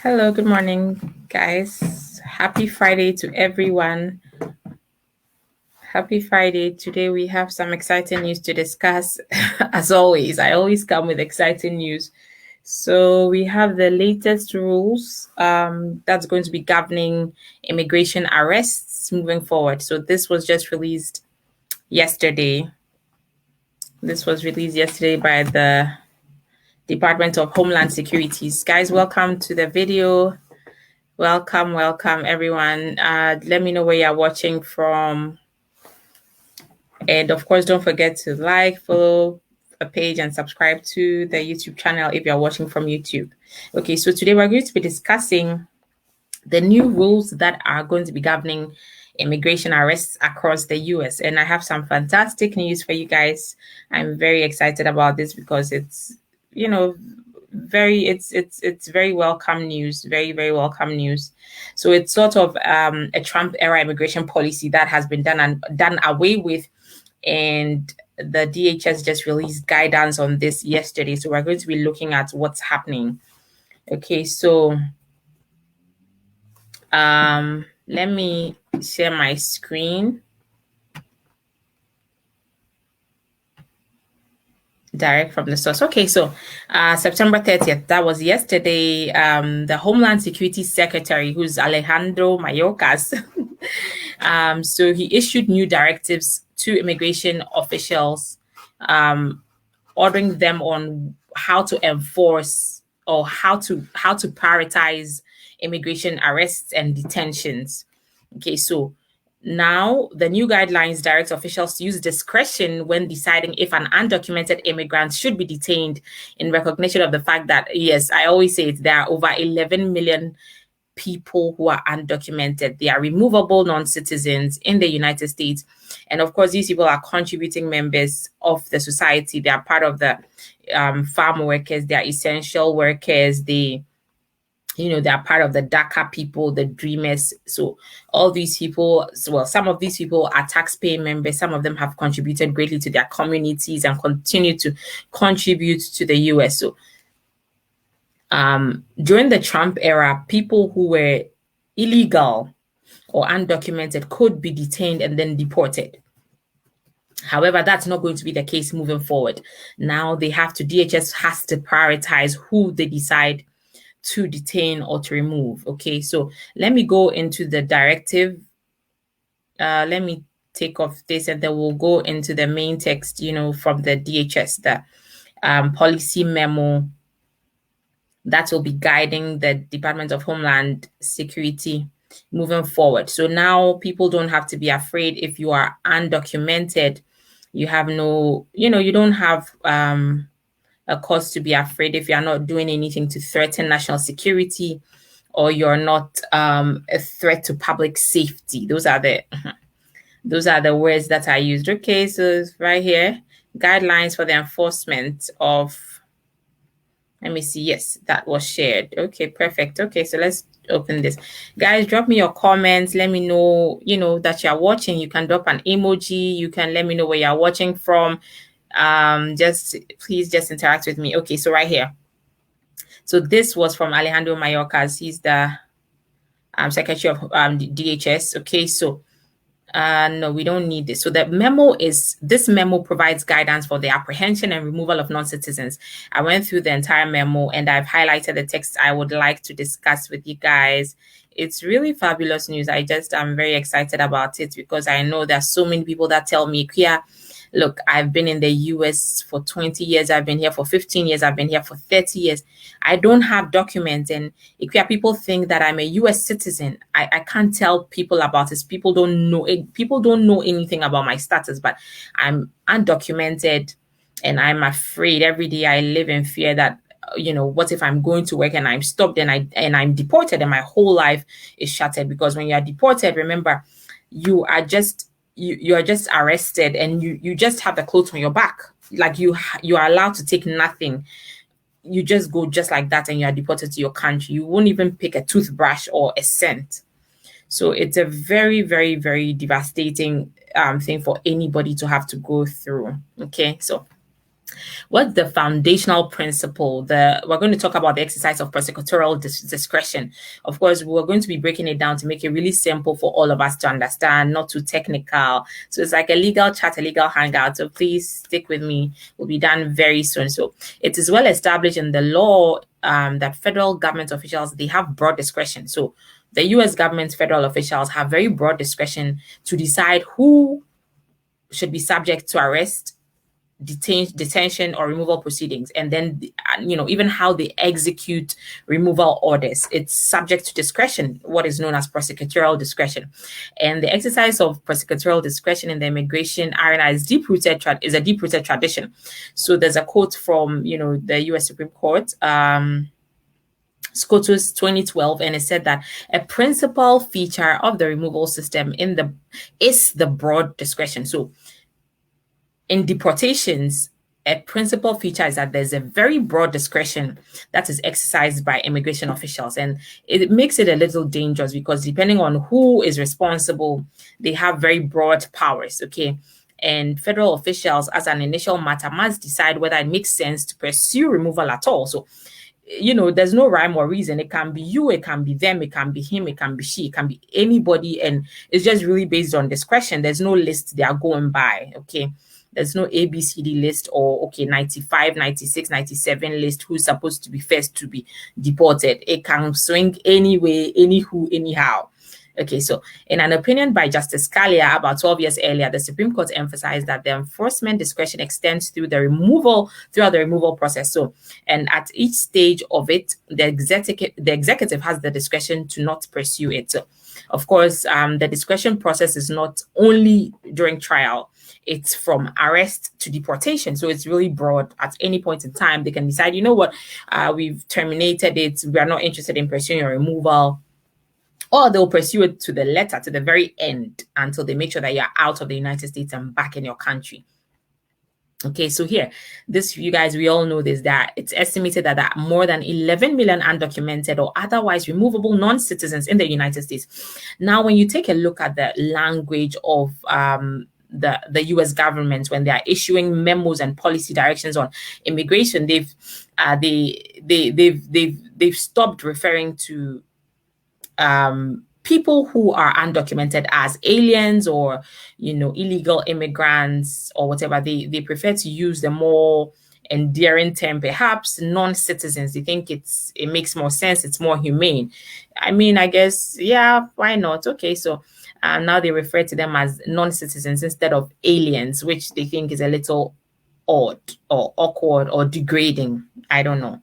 Hello, good morning, guys. Happy Friday to everyone. Happy Friday. Today we have some exciting news to discuss. As always, I always come with exciting news. So we have the latest rules that's going to be governing immigration arrests moving forward. So this was just released yesterday. This was released yesterday by the Department of Homeland Securities. Guys, welcome to the video. Welcome everyone. Let me know where you're watching from. And of course, don't forget to like, follow the page and subscribe to the YouTube channel if you're watching from YouTube. Okay, so today we're going to be discussing the new rules that are going to be governing immigration arrests across the US. And I have some fantastic news for you guys. I'm very excited about this because it's, it's very welcome news, very welcome news. So it's sort of a Trump era immigration policy that has been done away with, and the DHS just released guidance on this yesterday. So we're going to be looking at what's happening. Okay, so let me share my screen. Direct from the source. Okay, so September 30th, that was yesterday, the Homeland Security Secretary, who's Alejandro Mayorkas, so he issued new directives to immigration officials, ordering them on how to enforce or how to prioritize immigration arrests and detentions. Okay, so now, the new guidelines direct officials to use discretion when deciding if an undocumented immigrant should be detained, in recognition of the fact that, yes, I always say it, there are over 11 million people who are undocumented. They are removable non-citizens in the United States. And of course, these people are contributing members of the society. They are part of the farm workers. They are essential workers. They are part of the DACA people, the dreamers. So all these people, well, some of these people are taxpaying members. Some of them have contributed greatly to their communities and continue to contribute to the US. So during the Trump era, people who were illegal or undocumented could be detained and then deported. However, that's not going to be the case moving forward. Now DHS has to prioritize who they decide to detain or to remove. Okay, so let me go into the directive. Let me take off this and then we'll go into the main text, from the DHS, the policy memo that will be guiding the Department of Homeland Security moving forward. So now people don't have to be afraid if you are undocumented. You have no, you don't have a cause to be afraid if you're not doing anything to threaten national security or you're not a threat to public safety. Those are the words that are used. Okay, so right here, guidelines for the enforcement of, let me see. Yes, that was shared. Okay, perfect. Okay, so let's open this. Guys, drop me your comments. Let me know, that you're watching. You can drop an emoji. You can let me know where you're watching from. Please interact with me. Okay, so right here. So this was from Alejandro Mayorkas. He's the Secretary of DHS. Okay, so no, we don't need this. So this memo provides guidance for the apprehension and removal of non-citizens. I went through the entire memo and I've highlighted the text I would like to discuss with you guys. It's really fabulous news. I'm very excited about it because I know there's so many people that tell me, Kia, look, I've been in the US for 20 years. I've been here for 15 years. I've been here for 30 years. I don't have documents. And people think that I'm a US citizen. I can't tell people about this. People don't know it. People don't know anything about my status, but I'm undocumented and I'm afraid every day. I live in fear that, what if I'm going to work and I'm stopped and I'm deported and my whole life is shattered? Because when you are deported, remember, you are just arrested and you just have the clothes on your back. Like you are allowed to take nothing. You just go just like that and you are deported to your country. You won't even pick a toothbrush or a cent. So it's a very, very, very devastating thing for anybody to have to go through. Okay, so What's the foundational principle? We're going to talk about the exercise of prosecutorial discretion. Of course, we're going to be breaking it down to make it really simple for all of us to understand, not too technical. So it's like a legal chat, a legal hangout. So please stick with me. We'll be done very soon. So it is well established in the law that federal government officials, they have broad discretion. So the U.S. government's federal officials have very broad discretion to decide who should be subject to arrest, detention or removal proceedings, and then even how they execute removal orders. It's subject to discretion, what is known as prosecutorial discretion. And the exercise of prosecutorial discretion in the immigration arena is a deep-rooted tradition. So there's a quote from the U.S. Supreme Court, SCOTUS 2012, and it said that a principal feature of the removal system is the broad discretion. So in deportations, a principal feature is that there's a very broad discretion that is exercised by immigration officials. And it makes it a little dangerous because depending on who is responsible, they have very broad powers, okay? And federal officials, as an initial matter, must decide whether it makes sense to pursue removal at all. So, there's no rhyme or reason. It can be you, it can be them, it can be him, it can be she, it can be anybody. And it's just really based on discretion. There's no list they are going by, okay? There's no ABCD list or, 95, 96, 97 list who's supposed to be first to be deported. It can swing anyway, anywho, anyhow. Okay, so in an opinion by Justice Scalia about 12 years earlier, the Supreme Court emphasized that the enforcement discretion extends throughout the removal process. So, and at each stage of it, the executive has the discretion to not pursue it. So, of course, the discretion process is not only during trial. It's from arrest to deportation. So it's really broad. At any point in time, they can decide, you know what, we've terminated it. We are not interested in pursuing a removal. Or they'll pursue it to the letter, to the very end, until they make sure that you're out of the United States and back in your country. Okay, so here, you guys, we all know this, that it's estimated that there are more than 11 million undocumented or otherwise removable non-citizens in the United States. Now, when you take a look at the language of the U.S. government when they are issuing memos and policy directions on immigration, they've stopped referring to people who are undocumented as aliens or illegal immigrants or whatever. They prefer to use the more endearing term, perhaps non-citizens. They think it makes more sense. It's more humane. I mean, I guess, yeah, why not? Okay, so now they refer to them as non-citizens instead of aliens, which they think is a little odd or awkward or degrading. I don't know.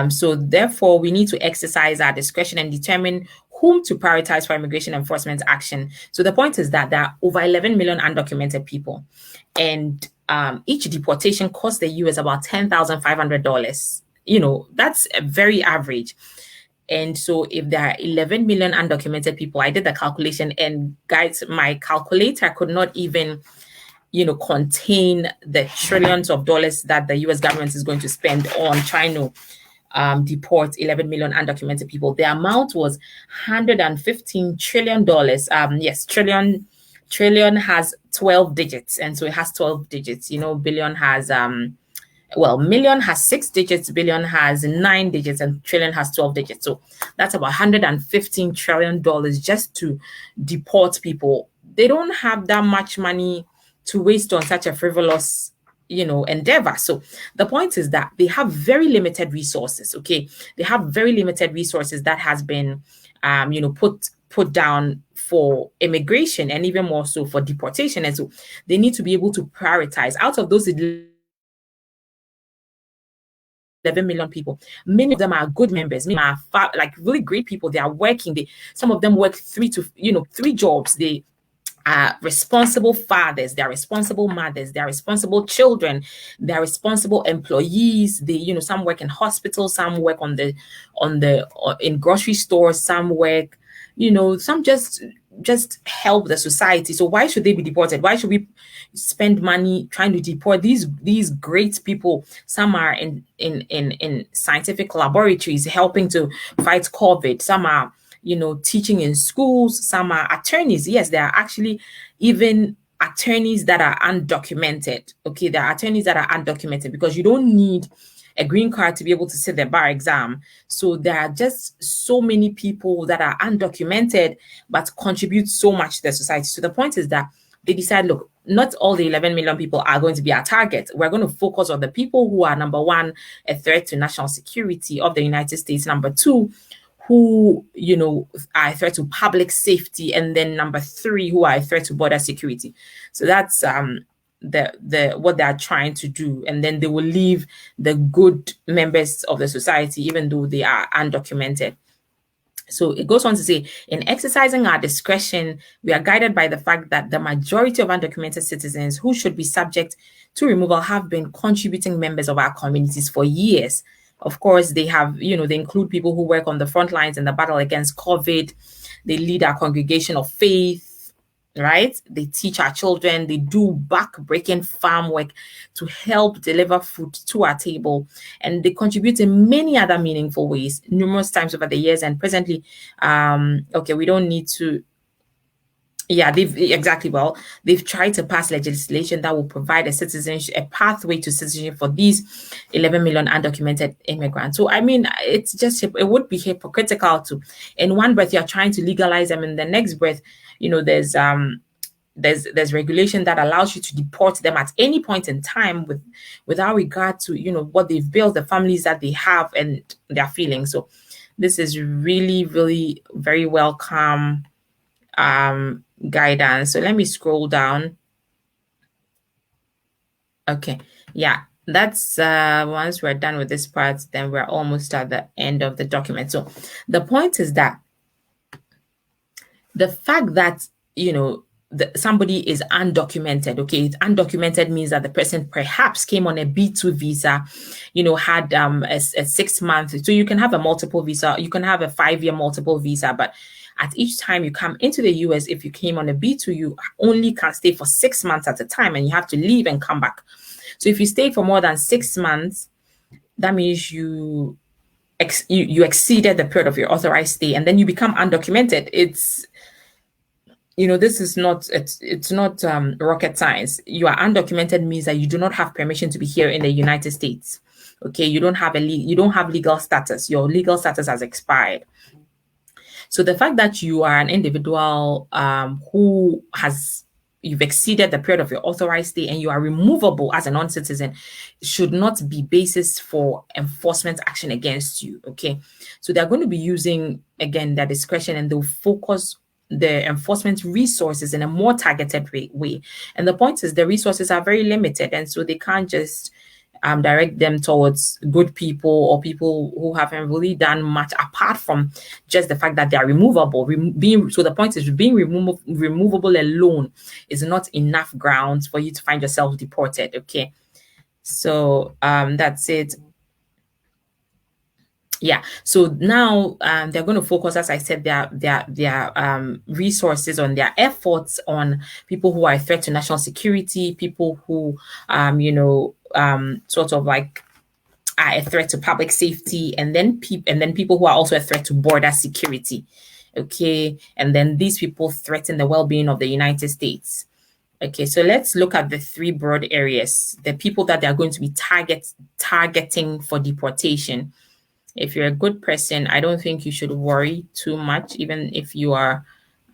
So therefore, we need to exercise our discretion and determine whom to prioritize for immigration enforcement action. So the point is that there are over 11 million undocumented people, and each deportation costs the U.S. about $10,500. That's a very average. And so if there are 11 million undocumented people, I did the calculation, and guys, my calculator could not even contain the trillions of dollars that the U.S. government is going to spend on trying to deport 11 million undocumented people. The amount was $115 trillion. Yes, trillion has 12 digits, and so it has 12 digits. Billion has million has 6 digits, billion has 9 digits, and trillion has 12 digits. So that's about $115 trillion just to deport people. They don't have that much money to waste on such a frivolous endeavor. So the point is that they have very limited resources. Okay, they have very limited resources that has been put down for immigration, and even more so for deportation. And so they need to be able to prioritize out of those 11 million people. Many of them are good members. Many are really great people. They are working. Some of them work 3 jobs. They are responsible fathers, they are responsible mothers, they are responsible children, they are responsible employees. They, some work in hospitals, some work in grocery stores, some work, some just help the society. So why should they be deported? Why should we spend money trying to deport these great people? Some are in scientific laboratories helping to fight COVID. Some are teaching in schools. Some are attorneys. Yes, there are actually even attorneys that are undocumented. Okay, there are attorneys that are undocumented because you don't need a green card to be able to sit the bar exam. So there are just so many people that are undocumented but contribute so much to the society. So the point is that they decide, look, not all the 11 million people are going to be our target. We're going to focus on the people who are, number one, a threat to national security of the United States. Number two, who, are a threat to public safety. And then number three, who are a threat to border security. So that's the what they are trying to do. And then they will leave the good members of the society, even though they are undocumented. So it goes on to say, in exercising our discretion, we are guided by the fact that the majority of undocumented citizens who should be subject to removal have been contributing members of our communities for years. Of course, they have, they include people who work on the front lines in the battle against COVID. They lead our congregation of faith, right? They teach our children. They do back-breaking farm work to help deliver food to our table. And they contribute in many other meaningful ways, numerous times over the years. And presently, we don't need to. Yeah, they've tried to pass legislation that will provide a pathway to citizenship for these 11 million undocumented immigrants. So, I mean, it would be hypocritical to, in one breath, you're trying to legalize them, in the next breath, there's regulation that allows you to deport them at any point in time without regard to, what they've built, the families that they have and their feelings. So this is really, really very welcome guidance. So let me scroll down. Okay, yeah, that's once we're done with this part, then we're almost at the end of the document. So the point is that the fact that somebody is undocumented. Okay, undocumented means that the person perhaps came on a B2 visa, had a 6 month. So you can have a multiple visa, you can have a 5-year multiple visa, but at each time you come into the US, if you came on a B2, you only can stay for 6 months at a time, and you have to leave and come back. So if you stay for more than 6 months, that means you exceeded the period of your authorized stay, and then you become undocumented. This is not, it's not rocket science. You are undocumented means that you do not have permission to be here in the United States. Okay, you don't have legal status. Your legal status has expired. So the fact that you are an individual you've exceeded the period of your authorized stay and you are removable as a non-citizen should not be basis for enforcement action against you. Okay, so they're going to be using, again, their discretion, and they'll focus the enforcement resources in a more targeted way. And the point is the resources are very limited, and so they can't just direct them towards good people or people who haven't really done much apart from just the fact that they are removable. So the point is, being removable alone is not enough grounds for you to find yourself deported. Okay, so that's it. Yeah, so now they're going to focus, as I said, their resources on their efforts on people who are a threat to national security, people who sort of like are a threat to public safety, and then people who are also a threat to border security. Okay, and then these people threaten the well-being of the United States. Okay, so let's look at the 3 broad areas, the people that they're going to be targeting for deportation. If you're a good person, I don't think you should worry too much, even if you are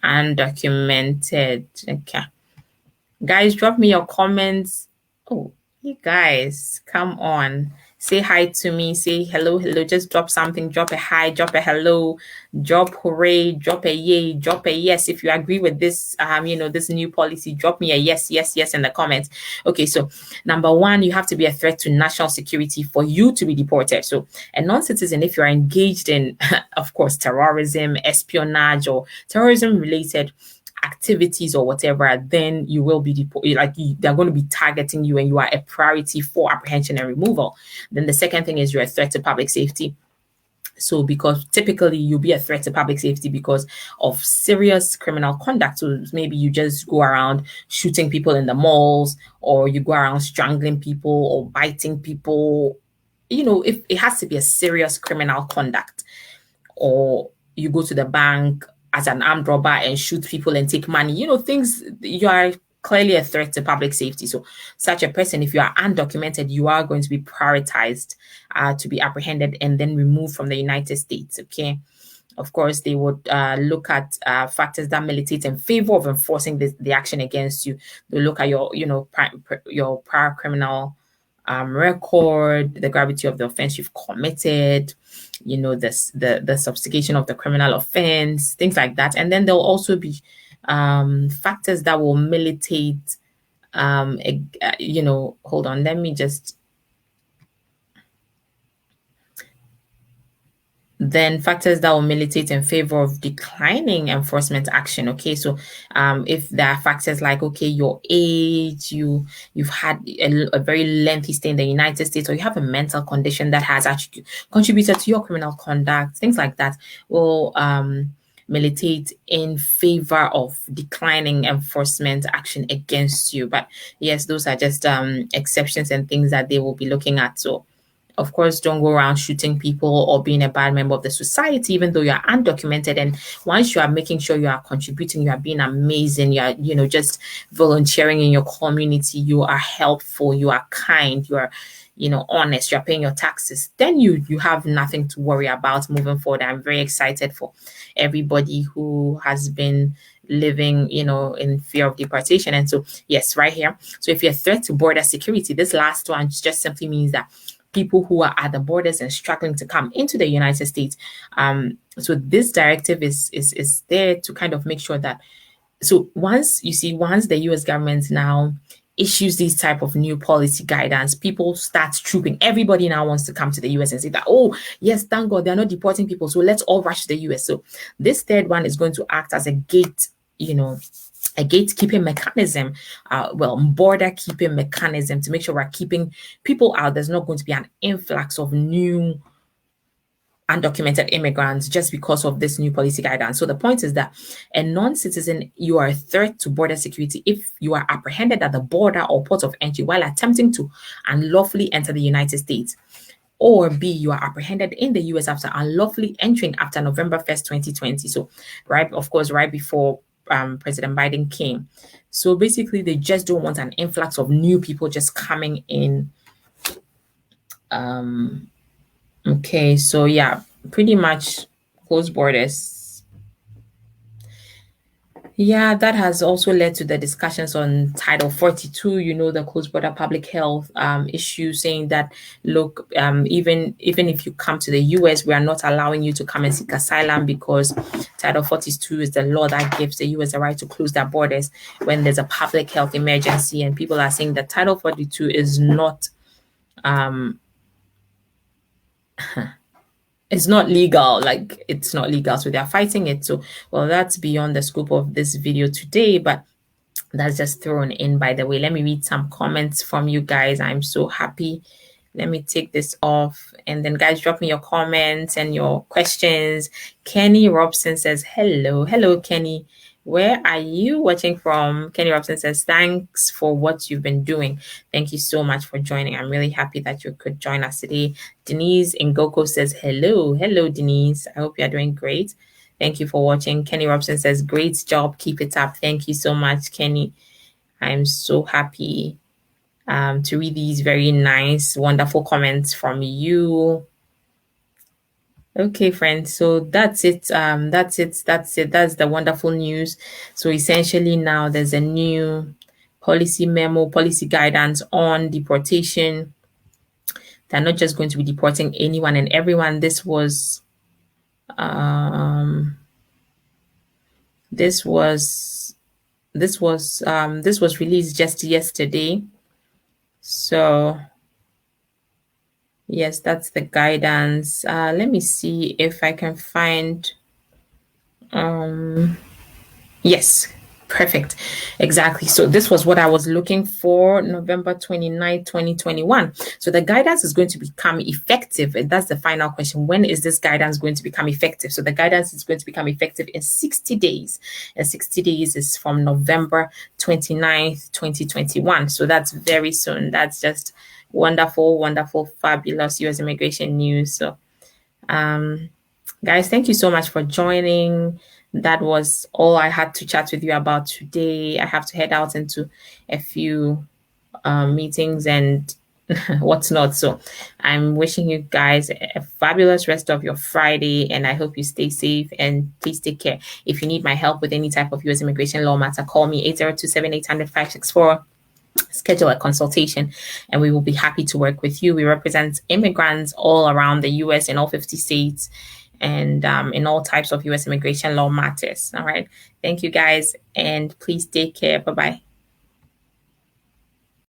undocumented. Okay. Guys, drop me your comments. Oh, you guys, come on. Say hi to me. Say hello. Just drop something. Drop a hi, drop a hello, drop hooray, drop a yay, drop a yes. If you agree with this, this new policy, drop me a yes in the comments. Okay, so number 1, you have to be a threat to national security for you to be deported. So a non-citizen, if you're engaged in, of course, terrorism, espionage, or terrorism-related activities or whatever, then you will be deported. They're going to be targeting you, and you are a priority for apprehension and removal. Then the second thing is you're a threat to public safety. So because typically you'll be a threat to public safety because of serious criminal conduct. So maybe you just go around shooting people in the malls, or you go around strangling people or biting people. If it has to be a serious criminal conduct, or you go to the bank as an armed robber and shoot people and take money, things, you are clearly a threat to public safety. So such a person, if you are undocumented, you are going to be prioritized to be apprehended and then removed from the United States. Okay. Of course, they would look at factors that militate in favor of enforcing the action against you. They look at your, your prior criminal record, the gravity of the offense you've committed, the sophistication of the criminal offense, things like that. And then there'll also be factors that will militate. Hold on, let me just. Then factors that will militate in favor of declining enforcement action. Okay, so if there are factors like, okay, your age, you've had a very lengthy stay in the United States, or you have a mental condition that has actually contributed to your criminal conduct, things like that will militate in favor of declining enforcement action against you. But yes, those are just exceptions and things that they will be looking at. So of course, don't go around shooting people or being a bad member of the society, even though you are undocumented. And once you are making sure you are contributing, you are being amazing, you are, just volunteering in your community, you are helpful, you are kind, you are, honest, you are paying your taxes, then you have nothing to worry about moving forward. I'm very excited for everybody who has been living, in fear of deportation. And so, yes, right here. So if you're a threat to border security, this last one just simply means that people who are at the borders and struggling to come into the United States. So this directive is there to kind of make sure that, so once the US government now issues these type of new policy guidance, people start trooping. Everybody now wants to come to the US and say that, oh, yes, thank God, they're not deporting people, so let's all rush to the US. So this third one is going to act as a gate, a gatekeeping mechanism, border keeping mechanism to make sure we're keeping people out. There's not going to be an influx of new undocumented immigrants just because of this new policy guidance. So the point is that a non-citizen, you are a threat to border security if you are apprehended at the border or port of entry while attempting to unlawfully enter the United States. Or B, you are apprehended in the US after unlawfully entering after November 1st, 2020. So right before President Biden came. So basically, they just don't want an influx of new people just coming in. Okay, so yeah, pretty much closed borders. Yeah, that has also led to the discussions on Title 42, the closed border public health issue, saying that, look, even if you come to the US, we are not allowing you to come and seek asylum because Title 42 is the law that gives the US the right to close their borders when there's a public health emergency. And people are saying that Title 42 is not it's not legal, it's not legal, so they're fighting it. So, well, that's beyond the scope of this video today, but that's just thrown in by the way. Let me read some comments from you guys. I'm so happy. Let me take this off, and then guys, drop me your comments and your questions. Kenny Robson says hello Kenny, where are you watching from? Kenny Robson says, thanks for what you've been doing. Thank you so much for joining. I'm really happy that you could join us today. Denise Ngoko says, hello Denise, I hope you're doing great. Thank you for watching. Kenny Robson says, great job, keep it up. Thank you so much, Kenny. I'm so happy to read these very nice, wonderful comments from you. Okay, friends, so that's it. That's the wonderful news. So essentially now there's a new policy guidance on deportation. They're not just going to be deporting anyone and everyone. This was released just yesterday. So yes, that's the guidance. Let me see if I can find. Yes, perfect. Exactly. So this was what I was looking for, November 29, 2021. So the guidance is going to become effective. And that's the final question. When is this guidance going to become effective? So the guidance is going to become effective in 60 days. And 60 days is from November 29th, 2021. So that's very soon. That's just wonderful, wonderful, fabulous US immigration news. So guys, thank you so much for joining. that was all I had to chat with you about today. I have to head out into a few meetings and what's not. So I'm wishing you guys a fabulous rest of your Friday, and I hope you stay safe and please take care. If you need my help with any type of U.S. immigration law matter, call me 802-7800-564. Schedule a consultation and we will be happy to work with you. We represent immigrants all around the U.S. in all 50 states and in all types of U.S. immigration law matters. All right. Thank you guys, and please take care. Bye-bye.